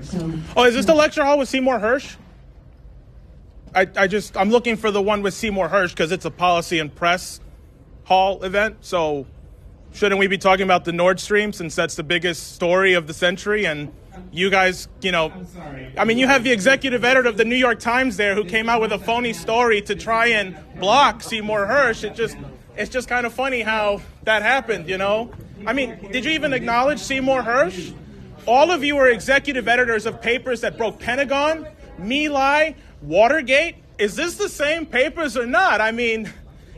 So. Oh, is this the lecture hall with Seymour Hersh? I'm looking for the one with Seymour Hersh because it's a policy and press hall event. So shouldn't we be talking about the Nord Stream since that's the biggest story of the century? And you guys, I'm sorry. I mean, you have the executive editor of the New York Times there who came out with a phony story to try and block Seymour Hersh. It's just kind of funny how that happened, I mean, did you even acknowledge Seymour Hersh? All of you are executive editors of papers that broke Pentagon, My Lai, Watergate. Is this the same papers or not? I mean,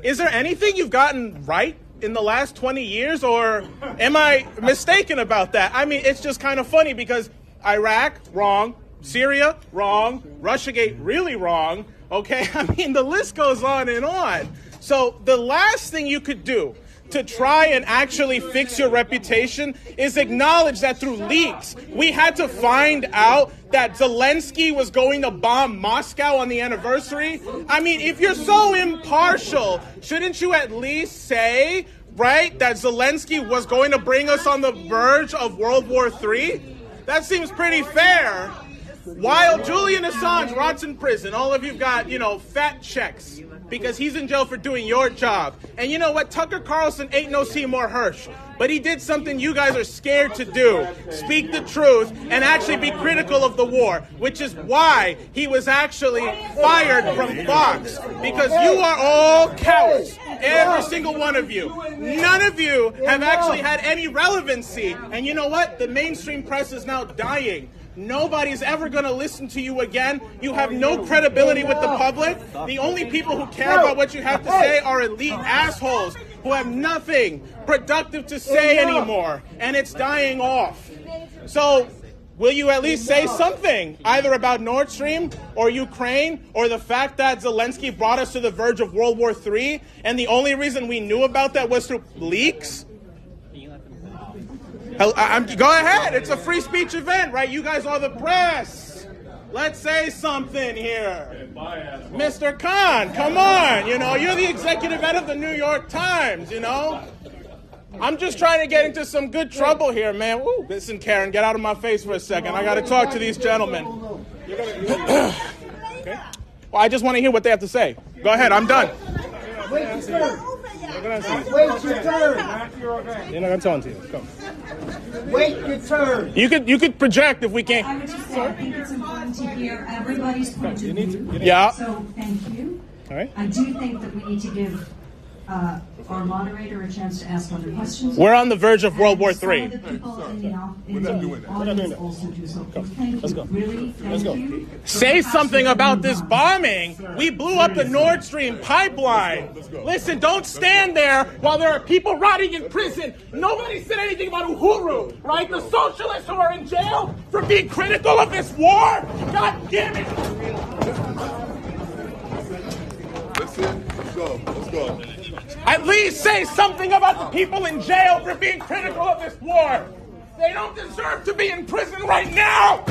is there anything you've gotten right in the last 20 years, or am I mistaken about that? I mean, it's just kind of funny because Iraq, wrong. Syria, wrong. Russiagate, really wrong. Okay, I mean, the list goes on and on. So the last thing you could do to try and actually fix your reputation is acknowledge that through leaks, we had to find out that Zelensky was going to bomb Moscow on the anniversary. I mean, if you're so impartial, shouldn't you at least say, right, that Zelensky was going to bring us on the verge of World War III? That seems pretty fair. While Julian Assange rots in prison, all of you've got, fat checks because he's in jail for doing your job. And you know what? Tucker Carlson ain't no Seymour Hersh, but he did something you guys are scared to do. Speak the truth and actually be critical of the war, which is why he was actually fired from Fox, because you are all cowards. Every single one of you. None of you have actually had any relevancy. And you know what? The mainstream press is now dying. Nobody's ever going to listen to you again. You have no credibility with the public. The only people who care about what you have to say are elite assholes who have nothing productive to say anymore. And it's dying off. So will you at least say something, either about Nord Stream or Ukraine or the fact that Zelensky brought us to the verge of World War III and the only reason we knew about that was through leaks? Go ahead. It's a free speech event, right? You guys are the press. Let's say something here. Mr. Khan, come on. You're the executive editor of the New York Times, I'm just trying to get into some good trouble here, man. Woo, listen, Karen, get out of my face for a second. I got to talk to these gentlemen. Okay. Well, I just want to hear what they have to say. Go ahead. I'm done. Wait your turn. Wait your turn. You're not going to tell to you. Come. Wait your turn. You could project if we can't. I would just say I think it's important to hear everybody's point of view. Yeah. So thank you. All right. I do think that we need to give our moderator a chance to ask other questions. We're on the verge of World War III. Some of the people in the audience also do so. Thank you. Really, thank you. Say something about this bombing. We blew up the Nord Stream pipeline. Listen, don't stand there while there are people rotting in prison. Nobody said anything about Uhuru, right? The socialists who are in jail for being critical of this war. God damn it. Let's go. At least say something about the people in jail for being critical of this war. They don't deserve to be in prison right now.